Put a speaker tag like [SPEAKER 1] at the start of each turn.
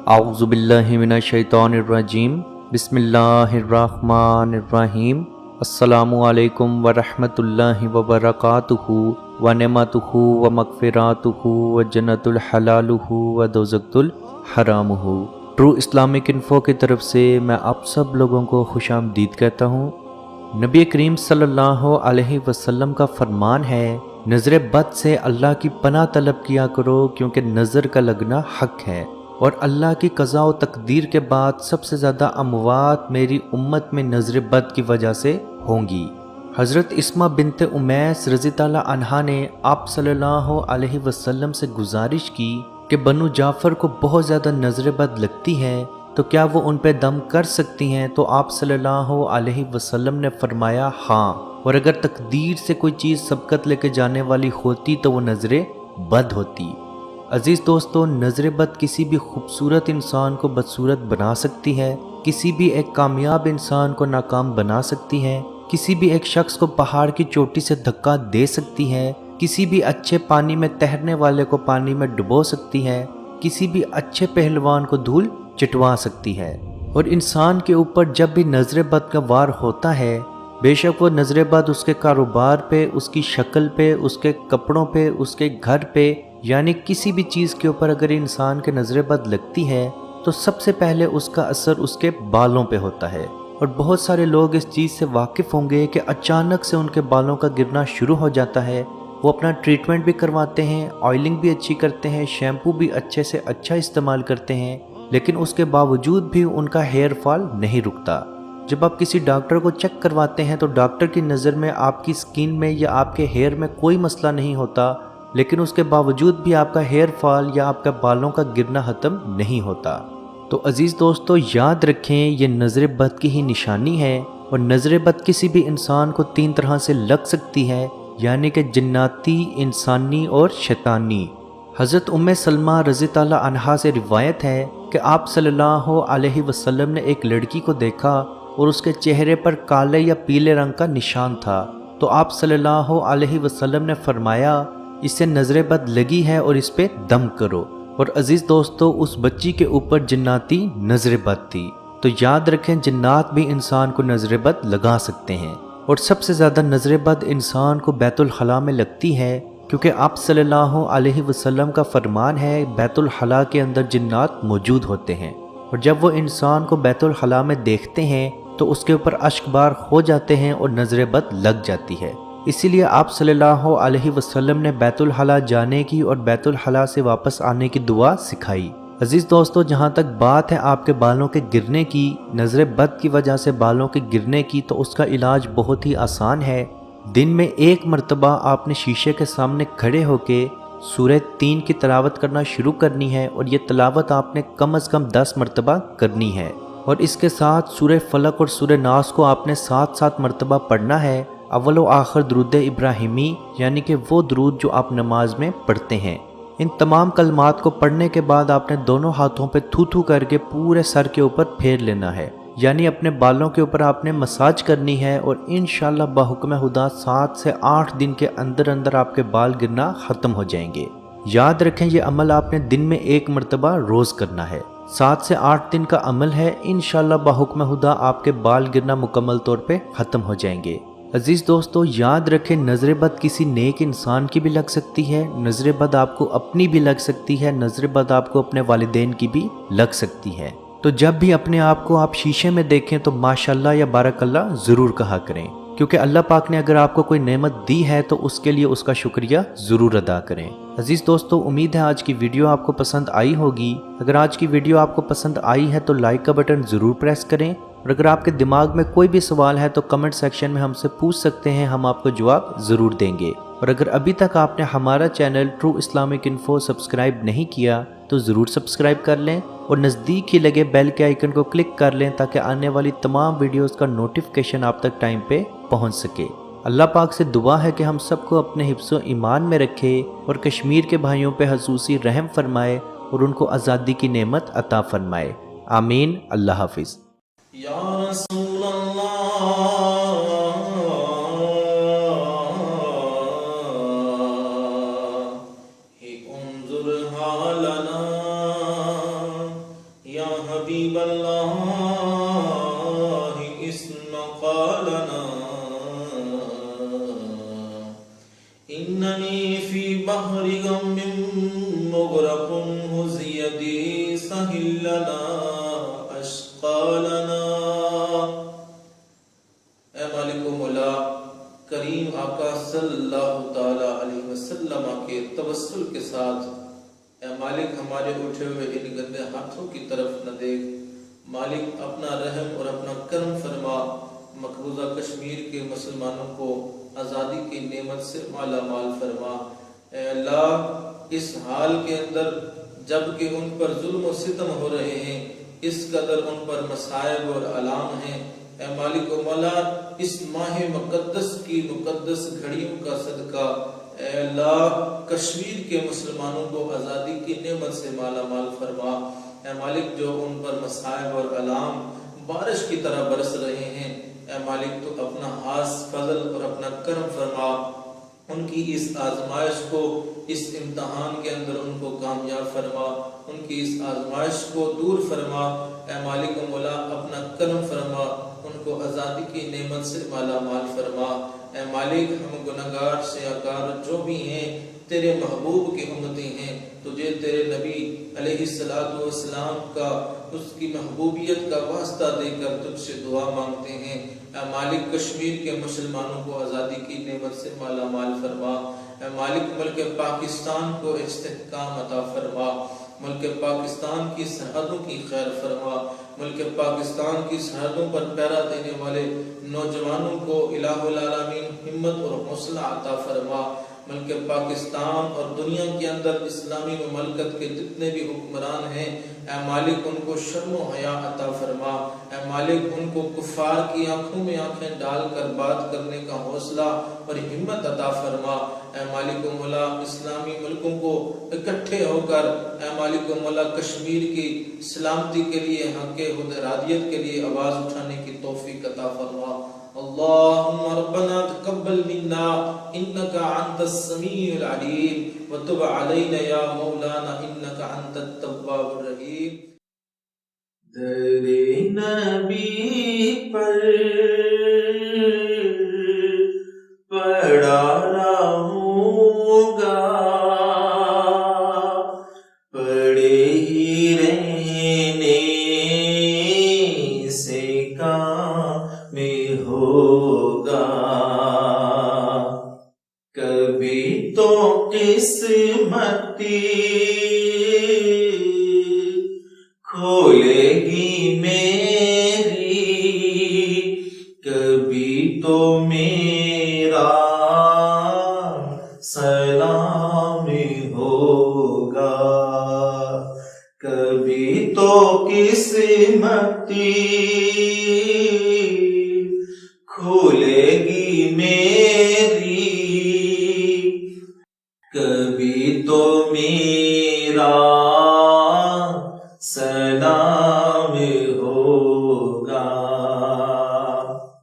[SPEAKER 1] اعوذ باللہ من الشیطان الرجیم بسم اللہ الرحمن الرحیم السلام علیکم ورحمۃ اللہ وبرکاتہ ونعمتہ ومغفراتہ وجنت الحلالہ ودوزخ الحرامہ۔ ٹرو اسلامک انفو کی طرف سے میں آپ سب لوگوں کو خوش آمدید کہتا ہوں۔ نبی کریم صلی اللہ علیہ وسلم کا فرمان ہے، نظر بد سے اللہ کی پناہ طلب کیا کرو کیونکہ نظر کا لگنا حق ہے، اور اللہ کی قضاء و تقدیر کے بعد سب سے زیادہ اموات میری امت میں نظر بد کی وجہ سے ہوں گی۔ حضرت اسمہ بنت امیس رضی اللہ عنہا نے آپ صلی اللہ علیہ وسلم سے گزارش کی کہ بنو جعفر کو بہت زیادہ نظر بد لگتی ہے، تو کیا وہ ان پہ دم کر سکتی ہیں؟ تو آپ صلی اللہ علیہ وسلم نے فرمایا ہاں، اور اگر تقدیر سے کوئی چیز سبقت لے کے جانے والی ہوتی تو وہ نظر بد ہوتی۔ عزیز دوستو، نظر بد کسی بھی خوبصورت انسان کو بدصورت بنا سکتی ہے، کسی بھی ایک کامیاب انسان کو ناکام بنا سکتی ہے، کسی بھی ایک شخص کو پہاڑ کی چوٹی سے دھکا دے سکتی ہے، کسی بھی اچھے پانی میں تیرنے والے کو پانی میں ڈبو سکتی ہے، کسی بھی اچھے پہلوان کو دھول چٹوا سکتی ہے۔ اور انسان کے اوپر جب بھی نظر بد کا وار ہوتا ہے، بے شک وہ نظر بد اس کے کاروبار پہ، اس کی شکل پہ، اس کے کپڑوں پہ، اس کے گھر پہ، یعنی کسی بھی چیز کے اوپر اگر انسان کے نظر بد لگتی ہے تو سب سے پہلے اس کا اثر اس کے بالوں پہ ہوتا ہے۔ اور بہت سارے لوگ اس چیز سے واقف ہوں گے کہ اچانک سے ان کے بالوں کا گرنا شروع ہو جاتا ہے، وہ اپنا ٹریٹمنٹ بھی کرواتے ہیں، آئلنگ بھی اچھی کرتے ہیں، شیمپو بھی اچھے سے اچھا استعمال کرتے ہیں، لیکن اس کے باوجود بھی ان کا ہیئر فال نہیں رکتا۔ جب آپ کسی ڈاکٹر کو چیک کرواتے ہیں تو ڈاکٹر کی نظر میں آپ کی سکین میں یا آپ کے ہیئر میں کوئی مسئلہ نہیں ہوتا، لیکن اس کے باوجود بھی آپ کا ہیئر فال یا آپ کا بالوں کا گرنا ختم نہیں ہوتا۔ تو عزیز دوستو، یاد رکھیں یہ نظر بد کی ہی نشانی ہے، اور نظر بد کسی بھی انسان کو 3 طرح سے لگ سکتی ہے، یعنی کہ جناتی، انسانی اور شیطانی۔ حضرت ام سلمہ رضی اللہ عنہا سے روایت ہے کہ آپ صلی اللہ علیہ وسلم نے ایک لڑکی کو دیکھا اور اس کے چہرے پر کالے یا پیلے رنگ کا نشان تھا، تو آپ صلی اللہ علیہ وسلم نے فرمایا اس سے نظر بد لگی ہے اور اس پہ دم کرو۔ اور عزیز دوستو، اس بچی کے اوپر جناتی نظر بد تھی۔ تو یاد رکھیں جنات بھی انسان کو نظر بد لگا سکتے ہیں، اور سب سے زیادہ نظر بد انسان کو بیت الخلاء میں لگتی ہے، کیونکہ آپ صلی اللہ علیہ وسلم کا فرمان ہے بیت الخلاء کے اندر جنات موجود ہوتے ہیں، اور جب وہ انسان کو بیت الخلاء میں دیکھتے ہیں تو اس کے اوپر اشک بار ہو جاتے ہیں اور نظر بد لگ جاتی ہے۔ اسی لیے آپ صلی اللہ علیہ وسلم نے بیت الخلاء جانے کی اور بیت الخلاء سے واپس آنے کی دعا سکھائی۔ عزیز دوستو، جہاں تک بات ہے آپ کے بالوں کے گرنے کی، نظر بد کی وجہ سے بالوں کے گرنے کی، تو اس کا علاج بہت ہی آسان ہے۔ دن میں 1 مرتبہ آپ نے شیشے کے سامنے کھڑے ہو کے سورہ 3 کی تلاوت کرنا شروع کرنی ہے، اور یہ تلاوت آپ نے کم از کم 10 مرتبہ کرنی ہے، اور اس کے ساتھ سورہ فلق اور سورہ ناس کو آپ نے 7 مرتبہ پڑھنا ہے، اول و آخر درود ابراہیمی، یعنی کہ وہ درود جو آپ نماز میں پڑھتے ہیں۔ ان تمام کلمات کو پڑھنے کے بعد آپ نے دونوں ہاتھوں پہ تھو تھو کر کے پورے سر کے اوپر پھیر لینا ہے، یعنی اپنے بالوں کے اوپر آپ نے مساج کرنی ہے، اور انشاءاللہ بحکم خدا 7 سے 8 دن کے اندر اندر آپ کے بال گرنا ختم ہو جائیں گے۔ یاد رکھیں یہ عمل آپ نے دن میں 1 مرتبہ روز کرنا ہے، 7 سے 8 دن کا عمل ہے، انشاءاللہ بحکم خدا آپ کے بال گرنا مکمل طور پہ ختم ہو جائیں گے۔ عزیز دوستو، یاد رکھیں نظر بد کسی نیک انسان کی بھی لگ سکتی ہے، نظر بد آپ کو اپنی بھی لگ سکتی ہے، نظر بد آپ کو اپنے والدین کی بھی لگ سکتی ہے۔ تو جب بھی اپنے آپ کو آپ شیشے میں دیکھیں تو ماشاءاللہ یا بارک اللہ ضرور کہا کریں، کیونکہ اللہ پاک نے اگر آپ کو کوئی نعمت دی ہے تو اس کے لیے اس کا شکریہ ضرور ادا کریں۔ عزیز دوستو، امید ہے آج کی ویڈیو آپ کو پسند آئی ہوگی۔ اگر آج کی ویڈیو آپ کو پسند آئی ہے تو لائک کا بٹن ضرور پریس کریں، اور اگر آپ کے دماغ میں کوئی بھی سوال ہے تو کمنٹ سیکشن میں ہم سے پوچھ سکتے ہیں، ہم آپ کو جواب ضرور دیں گے۔ اور اگر ابھی تک آپ نے ہمارا channel true Islamic info subscribe نہیں کیا تو ضرور سبسکرائب کر لیں، اور نزدیک ہی لگے بیل کے آئیکن کو کلک کر لیں تاکہ آنے والی تمام ویڈیوز کا نوٹیفیکیشن آپ تک ٹائم پہ پہنچ سکے۔ اللہ پاک سے دعا ہے کہ ہم سب کو اپنے حفظ و ایمان میں رکھے، اور کشمیر کے بھائیوں پہ خصوصی رحم فرمائے، اور ان کو آزادی کی نعمت عطا فرمائے۔ آمین۔ اللہ حافظ۔
[SPEAKER 2] یا رسول اللہ انظر حالنا إنني في بحر غم مغرق هزي يدي سهل لنا أشقى لنا. اے مالک و مولا کریم آقا صلی اللہ تعالی علیہ وسلم کے توسل کے ساتھ اے مالک ہمارے اٹھے ہوئے ان گندے ہاتھوں کی طرف نہ دیکھ. مالک اپنا رحم اور اپنا کرم فرما. مقبوضہ کشمیر کے مسلمانوں کو آزادی کی نعمت سے مالا مال فرما. اے اللہ اس حال کے اندر جب کہ ان پر ظلم و ستم ہو رہے ہیں، اس قدر ان پر مصائب اور آلام ہیں، اے مالک و مولا اس ماہ مقدس کی مقدس گھڑیوں کا صدقہ اے اللہ کشمیر کے مسلمانوں کو آزادی کی نعمت سے مالا مال فرما. اے مالک جو ان پر مصائب اور آلام بارش کی طرح برس رہے ہیں، اے مالک تو اپنا خاص فضل اور اپنا کرم فرما. ان کی اس آزمائش کو، اس امتحان کے اندر ان کو کامیاب فرما. ان کی اس آزمائش کو دور فرما. اے مالک و مولا اپنا کرم فرما. ان کو آزادی کی نعمت سے مالا مال فرما. اے مالک ہم گناہگار سیاکار جو بھی ہیں تیرے محبوب کی امتی ہیں، تجھے تیرے نبی علیہ السلام کا اس کی محبوبیت کا واسطہ دے کر تجھ سے دعا مانگتے ہیں. اے مالک کشمیر کے مسلمانوں کو آزادی کی نعمت سے مالا مال فرما. اے مالک ملک پاکستان کو استحکام عطا فرما. ملک پاکستان کی سرحدوں کی خیر فرما. ملک پاکستان کی سرحدوں پر پہرا دینے والے نوجوانوں کو الہ العالمین ہمت اور حوصلہ عطا فرما. ملک پاکستان اور دنیا کے اندر اسلامی مملکت کے جتنے بھی حکمران ہیں، اے مالک ان کو شرم و حیا عطا فرما. اے مالک ان کو کفار کی آنکھوں میں آنکھیں ڈال کر بات کرنے کا حوصلہ اور ہمت عطا فرما. اے مالک و مولا اسلامی ملکوں کو اکٹھے ہو کر اے مالک و مولا کشمیر کی سلامتی کے لیے، حق حدرادیت کے لیے آواز اٹھانے کی توفیق عطا فرما. اللهم ربنا تقبل منا انك انت السميع العليم وتب علينا يا مولانا انك انت التواب الرحيم. در نبی پر پڑا رہوں گا، پڑے ہی رہنے سے کام ہوگا. کبھی تو قسمتی کھولے گی میری، کبھی تو میرا سلام ہوگا. کبھی تو قسمتی کھولے گی میری، کبھی تو میرا سلام